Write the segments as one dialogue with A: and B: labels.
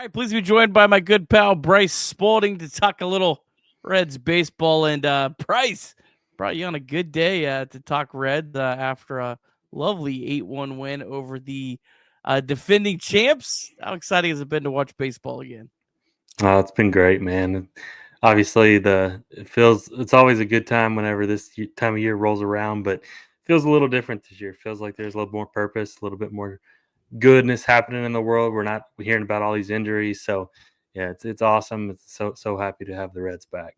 A: right, please be joined by my good pal Bryce Spalding to talk a little Reds baseball. And Bryce, brought you on a good day to talk Reds after a lovely 8-1 win over the defending champs. How exciting has it been to watch baseball again?
B: Oh, it's been great, man. Obviously, it's always a good time whenever this time of year rolls around, but it feels a little different this year. It feels like there's a little more purpose, a little bit more goodness happening in the world. We're not hearing about all these injuries, so yeah, it's awesome. It's so happy to have the Reds back.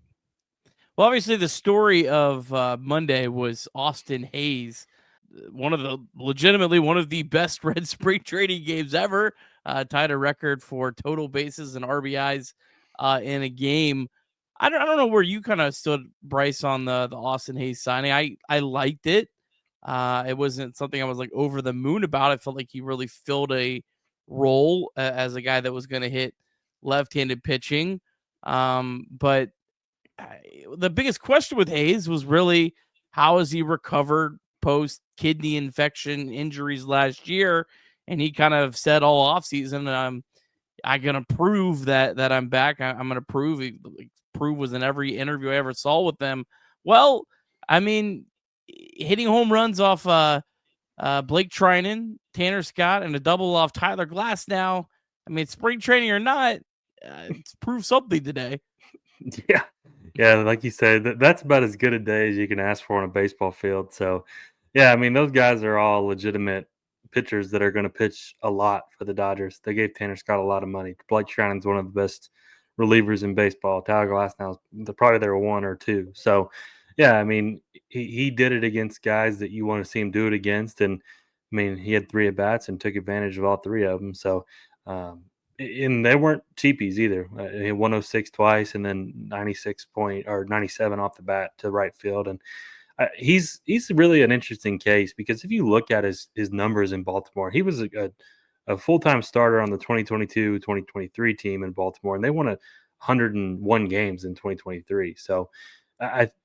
A: Well, obviously, the story of Monday was Austin Hayes, legitimately one of the best Red spring training games ever. Tied a record for total bases and RBIs in a game. I don't know where you kind of stood, Bryce, on the Austin Hayes signing. I liked it. It wasn't something I was like over the moon about. I felt like he really filled a role as a guy that was going to hit left-handed pitching. But the biggest question with Hayes was really how has he recovered post kidney infection injuries last year? And he kind of said all offseason, I'm gonna prove that I'm back. I'm gonna prove. Prove was in every interview I ever saw with them. Well, I mean, hitting home runs off Blake Trinan, Tanner Scott, and a double off Tyler Glass. Now, I mean, spring training or not, it's proved something today.
B: Yeah, like you said, that's about as good a day as you can ask for on a baseball field. So, yeah, I mean, those guys are all legitimate pitchers that are going to pitch a lot for the Dodgers. They gave Tanner Scott a lot of money. Blake Shannon's one of the best relievers in baseball. Tyler Glass now is probably their one or two. So, yeah, I mean, he did it against guys that you want to see him do it against. And, I mean, he had 3 at-bats and took advantage of all 3 of them. So, and they weren't cheapies either. He hit 106 twice and then 97 off the bat to right field. And he's really an interesting case because if you look at his numbers in Baltimore, he was a full-time starter on the 2022-2023 team in Baltimore, and they won 101 games in 2023. So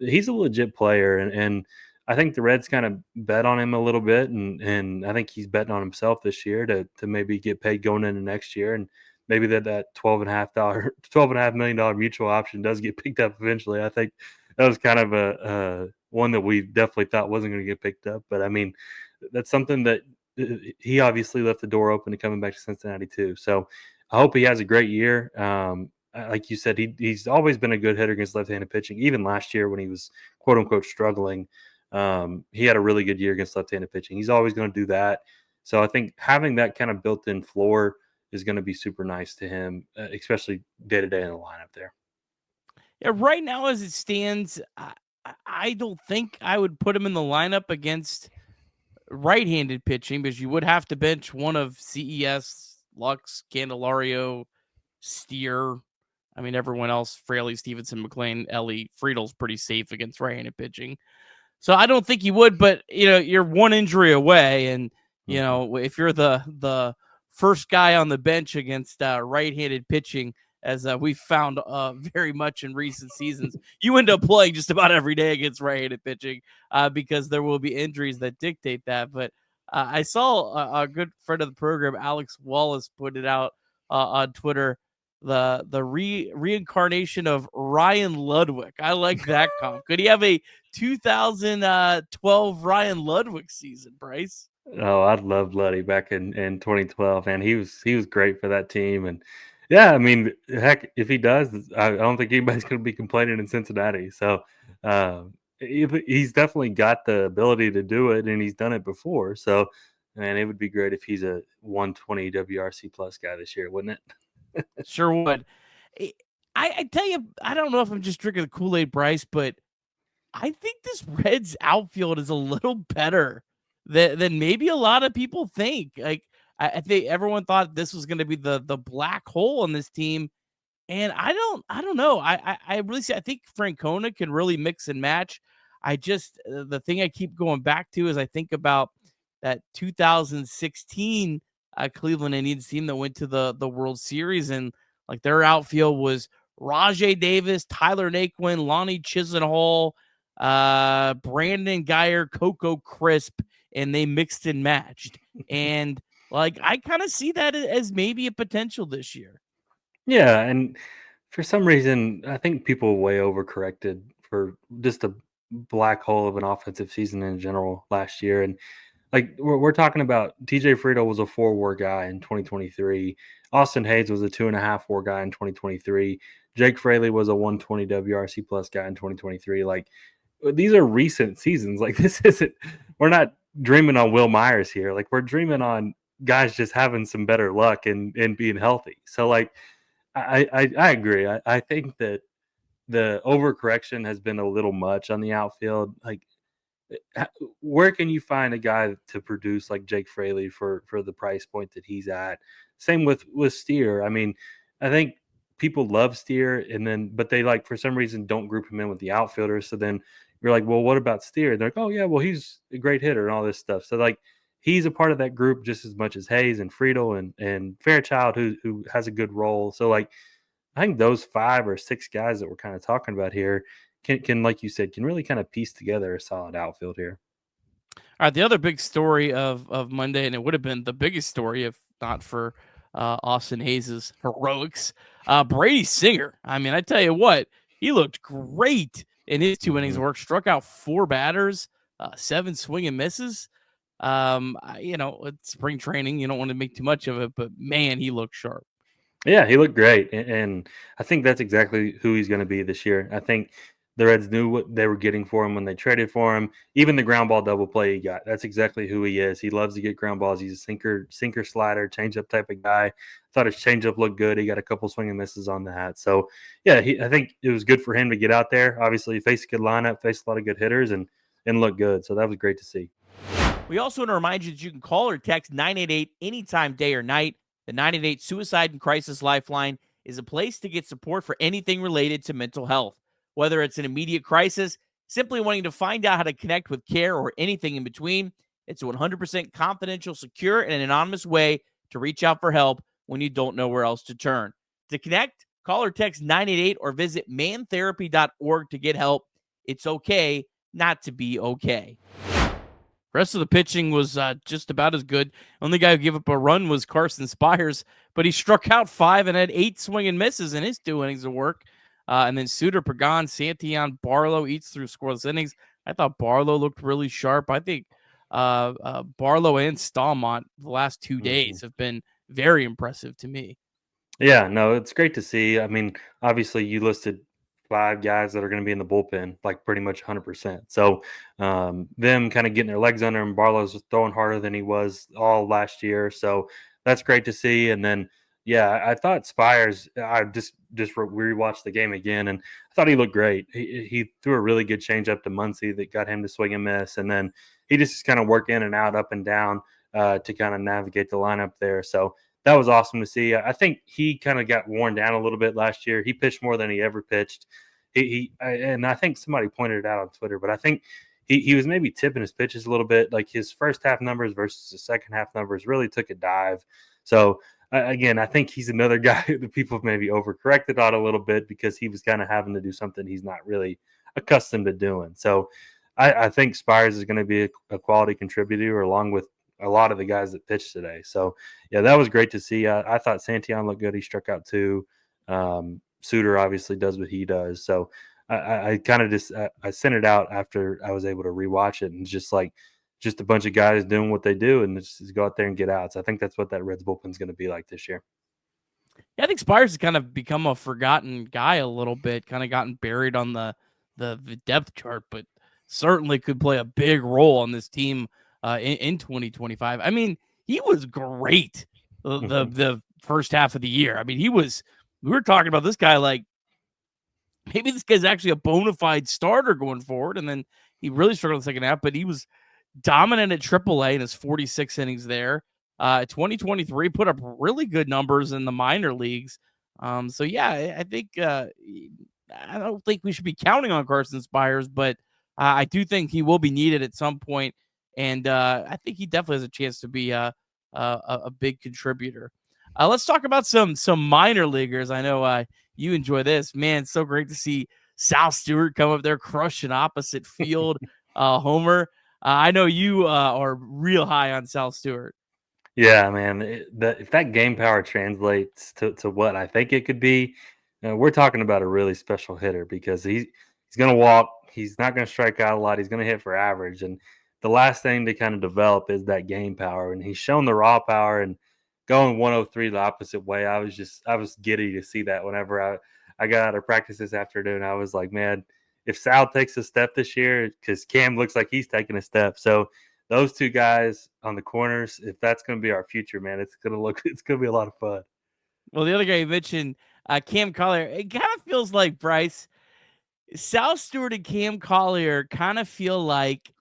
B: he's a legit player, and I think the Reds kind of bet on him a little bit, and I think he's betting on himself this year to maybe get paid going into next year, and maybe that $12.5 million mutual option does get picked up eventually. I think that was kind of a one that we definitely thought wasn't going to get picked up, but I mean, that's something that he obviously left the door open to coming back to Cincinnati too. So I hope he has a great year. Like you said, he's always been a good hitter against left-handed pitching. Even last year when he was quote unquote struggling, he had a really good year against left-handed pitching. He's always going to do that. So I think having that kind of built-in floor is going to be super nice to him, especially day-to-day in the lineup there.
A: Yeah, right now as it stands, I don't think I would put him in the lineup against right-handed pitching because you would have to bench one of CES, Lux, Candelario, Steer. I mean, everyone else, Fraley, Stevenson, McLean, Ellie, Friedel's pretty safe against right-handed pitching. So I don't think you would, but you're one injury away, and if you're the first guy on the bench against right-handed pitching, as we found very much in recent seasons, you end up playing just about every day against right-handed pitching because there will be injuries that dictate that. But I saw a good friend of the program, Alex Wallace, put it out on Twitter. The reincarnation of Ryan Ludwig. I like that comp. Could he have a 2012 Ryan Ludwig season, Bryce?
B: Oh, I'd love Luddy back in 2012, man. He was great for that team, and yeah, I mean, heck, if he does, I don't think anybody's going to be complaining in Cincinnati. So he's definitely got the ability to do it, and he's done it before. So, man, it would be great if he's a 120 WRC plus guy this year, wouldn't it?
A: Sure would. I tell you, I don't know if I'm just drinking the Kool-Aid, Bryce, but I think this Reds outfield is a little better than maybe a lot of people think. Like I think everyone thought this was going to be the black hole on this team, and I don't know. I really see. I think Francona can really mix and match. I just the thing I keep going back to is I think about that 2016 Cleveland Indians team that went to the World Series, and like their outfield was Rajay Davis, Tyler Naquin, Lonnie Chisenhall, Brandon Geyer, Coco Crisp, and they mixed and matched. And like I kind of see that as maybe a potential this year.
B: Yeah, and for some reason, I think people way overcorrected for just a black hole of an offensive season in general last year. And like we're talking about, TJ Friedel was a 4 WAR guy in 2023. Austin Hayes was a 2.5 WAR guy in 2023. Jake Fraley was a 120 WRC plus guy in 2023. Like these are recent seasons. Like this isn't. We're not dreaming on Will Myers here. Like we're dreaming on guys just having some better luck and being healthy. So like I agree. I think that the overcorrection has been a little much on the outfield. Like, where can you find a guy to produce like Jake Fraley for the price point that he's at? Same with Steer. I mean, I think people love Steer, and then but they like for some reason don't group him in with the outfielders. So then you're like, well, what about Steer? And they're like, oh yeah, well he's a great hitter and all this stuff. So like he's a part of that group just as much as Hayes and Friedel and Fairchild who has a good role. So like I think those 5 or 6 guys that we're kind of talking about here can like you said, can really kind of piece together a solid outfield here.
A: All right, the other big story of Monday, and it would have been the biggest story if not for Austin Hayes' heroics, Brady Singer. I mean, I tell you what, he looked great in his 2 innings of work. Struck out 4 batters, 7 swing and misses. It's spring training. You don't want to make too much of it, but man, he looked sharp.
B: Yeah, he looked great, and I think that's exactly who he's going to be this year. I think the Reds knew what they were getting for him when they traded for him. Even the ground ball double play he got, that's exactly who he is. He loves to get ground balls. He's a sinker slider, changeup type of guy. Thought his changeup looked good. He got a couple swing and misses on that. So yeah, I think it was good for him to get out there. Obviously, he faced a good lineup, faced a lot of good hitters, and looked good. So that was great to see.
C: We also want to remind you that you can call or text 988 anytime, day or night. The 988 Suicide and Crisis Lifeline is a place to get support for anything related to mental health. Whether it's an immediate crisis, simply wanting to find out how to connect with care, or anything in between, it's a 100% confidential, secure, and anonymous way to reach out for help when you don't know where else to turn. To connect, call or text 988 or visit mantherapy.org to get help. It's okay not to be okay.
A: Rest of the pitching was just about as good. Only guy who gave up a run was Carson Spires, but he struck out 5 and had 8 swing and misses in his 2 innings of work. And then Suter, Pagan, Santillan, Barlow each through scoreless innings. I thought Barlow looked really sharp. I think Barlow and Stallmont the last 2 days have been very impressive to me.
B: Yeah, no, it's great to see. I mean, obviously, you listed 5 guys that are going to be in the bullpen, like pretty much 100%. So, them kind of getting their legs under him. Barlow's throwing harder than he was all last year. So, that's great to see. And then, yeah, I thought Spires, I just rewatched the game again, and I thought he looked great. He threw a really good changeup to Muncy that got him to swing and miss. And then he just kind of worked in and out, up and down to kind of navigate the lineup there. So, that was awesome to see. I think he kind of got worn down a little bit last year. He pitched more than he ever pitched. And I think somebody pointed it out on Twitter, but I think he was maybe tipping his pitches a little bit. Like his first half numbers versus the second half numbers really took a dive. So again, I think he's another guy that people have maybe overcorrected on a little bit because he was kind of having to do something he's not really accustomed to doing. So I think Spires is going to be a quality contributor along with a lot of the guys that pitched today. So, yeah, that was great to see. I thought Santillan looked good. He struck out 2. Suter obviously does what he does. So, I kind of just I sent it out after I was able to rewatch it, and just a bunch of guys doing what they do and just go out there and get outs. I think that's what that Reds bullpen is going to be like this year.
A: Yeah, I think Spires has kind of become a forgotten guy a little bit, kind of gotten buried on the depth chart, but certainly could play a big role on this team in 2025. I mean, he was great the first half of the year. I mean, we were talking about this guy like maybe this guy's actually a bona fide starter going forward, and then he really struggled in the second half, but he was dominant at AAA in his 46 innings there. 2023 put up really good numbers in the minor leagues. So yeah, I think I don't think we should be counting on Carson Spires, but I do think he will be needed at some point. And I think he definitely has a chance to be a big contributor. Let's talk about some minor leaguers. I know you enjoy this. Man, it's so great to see Sal Stewart come up there crushing opposite field homer. I know you are real high on Sal Stewart.
B: Yeah, man. If that game power translates to what I think it could be, we're talking about a really special hitter because he's going to walk. He's not going to strike out a lot. He's going to hit for average. And the last thing to kind of develop is that game power. And he's shown the raw power and going 103 the opposite way. I was giddy to see that whenever I got out of practice this afternoon. I was like, man, if Sal takes a step this year, because Cam looks like he's taking a step. So those two guys on the corners, if that's going to be our future, man, it's going to be a lot of fun.
C: Well, the other guy you mentioned, Cam Collier, it kind of feels like, Bryce, Sal Stewart and Cam Collier kind of feel like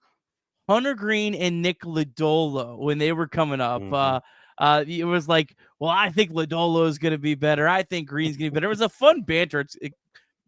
C: Hunter Greene and Nick Lodolo when they were coming up.
B: Mm-hmm.
C: It was like, well, I think Lodolo is going to be better. I think Greene's going to be better. It was a fun banter. It's a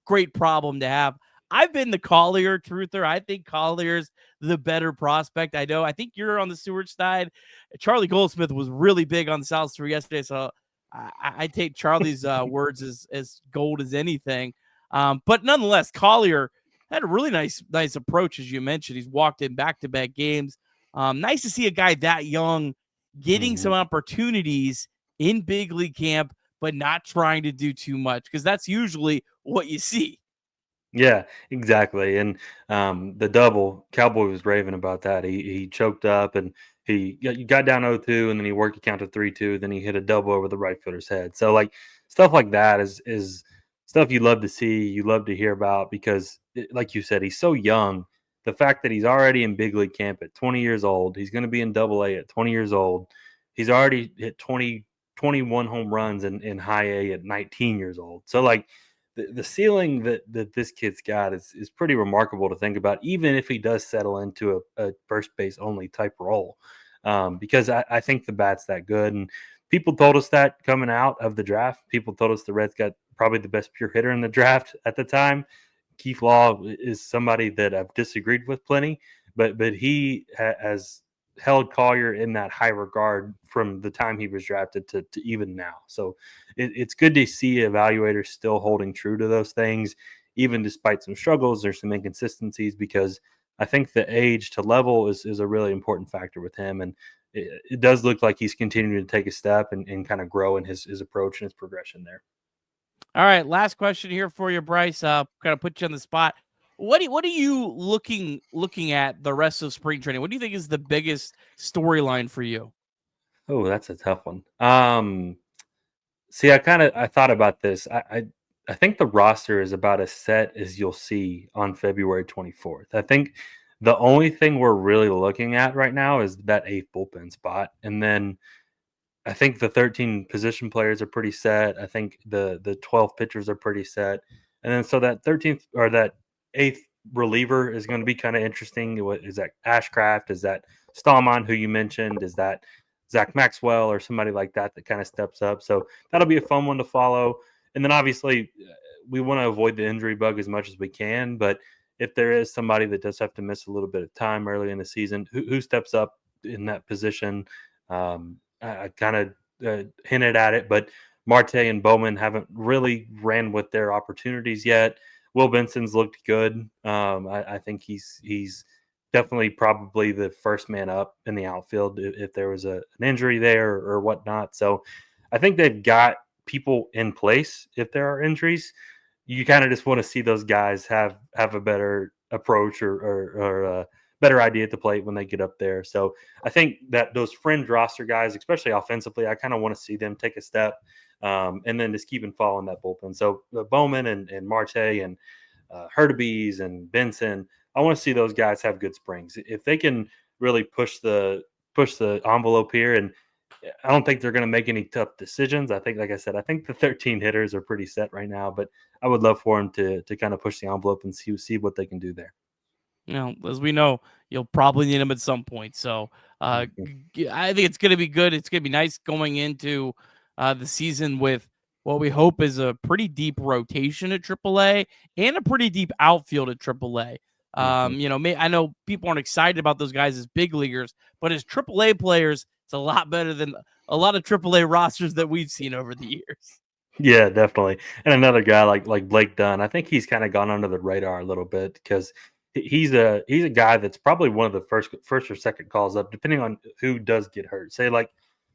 C: great problem to have. I've been the Collier truther. I think Collier's the better prospect. I think you're on the Stewart side. Charlie Goldsmith was really big on the South Stewart yesterday, so I take Charlie's words as gold as anything. But nonetheless, Collier had a really nice approach, as you mentioned. He's walked in back-to-back games. Nice to see a guy that young getting some opportunities in big league camp, but not trying to do too much, because that's usually what you see.
B: Yeah, exactly. And the double, Cowboy was raving about that. He choked up and he got down 0-2, and then he worked a count to 3-2. Then he hit a double over the right fielder's head. So like stuff like that is stuff you love to see, you love to hear about because, like you said, he's so young. The fact that he's already in big league camp at 20 years old, he's going to be in Double A at 20 years old. He's already hit 21 home runs in High A at 19 years old. So like the ceiling that this kid's got is pretty remarkable to think about, even if he does settle into a first base only type role, because I think the bat's that good. And people told us that coming out of the draft. People told us the Reds got probably the best pure hitter in the draft at the time. Keith Law is somebody that I've disagreed with plenty, but he has held Collier in that high regard from the time he was drafted to even now. So it's good to see evaluators still holding true to those things, even despite some struggles or some inconsistencies, because I think the age to level is a really important factor with him. And it does look like he's continuing to take a step and kind of grow in his approach and his progression there.
C: All right, last question here for you, Bryce. Kind of put you on the spot. What are you looking at the rest of spring training? What do you think is the biggest storyline for you?
B: Oh, that's a tough one. See, I thought about this. I think the roster is about as set as you'll see on February 24th. I think the only thing we're really looking at right now is that 8th bullpen spot, and then I think the 13 position players are pretty set. I think the 12 pitchers are pretty set, and then so that 13th or that 8th reliever is going to be kind of interesting. What is that? Ashcraft? Is that Stallman, who you mentioned? Is that Zach Maxwell or somebody like that kind of steps up? So that'll be a fun one to follow. And then obviously we want to avoid the injury bug as much as we can. But if there is somebody that does have to miss a little bit of time early in the season, who steps up in that position? I kind of hinted at it, but Marte and Bowman haven't really ran with their opportunities yet. Will Benson's looked good. I think he's definitely probably the first man up in the outfield if there was an injury there or whatnot. So I think they've got people in place if there are injuries. You kind of just want to see those guys have a better approach or a better idea at the plate when they get up there. So I think that those fringe roster guys, especially offensively, I kind of want to see them take a step and then just keep following that bullpen. So Bowman and Marte and Hurtubise and Benson, I want to see those guys have good springs. If they can really push the envelope here, and I don't think they're going to make any tough decisions. I think, like I said, I think the 13 hitters are pretty set right now, but I would love for them to kind of push the envelope and see what they can do there.
C: As we know, you'll probably need them at some point. So I think it's going to be good. It's going to be nice going into the season with what we hope is a pretty deep rotation at AAA and a pretty deep outfield at AAA. I know people aren't excited about those guys as big leaguers, but as AAA players, it's a lot better than a lot of AAA rosters that we've seen over the years.
B: Yeah, definitely. And another guy like Blake Dunn, I think he's kind of gone under the radar a little bit because he's a guy that's probably one of the first or second calls up, depending on who does get hurt. Say like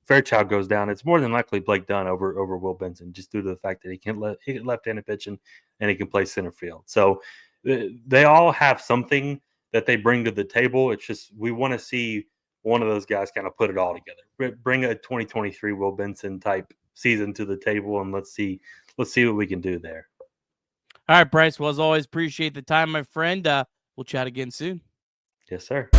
B: Fairchild goes down, it's more than likely Blake Dunn over Will Benson, just due to the fact that he can left-handed pitching and he can play center field. So they all have something that they bring to the table. It's just we want to see one of those guys kind of put it all together. Bring a 2023 Will Benson type season to the table, and let's see what we can do there.
A: All right, Bryce. Well, as always, appreciate the time, my friend. We'll chat again soon.
B: Yes, sir.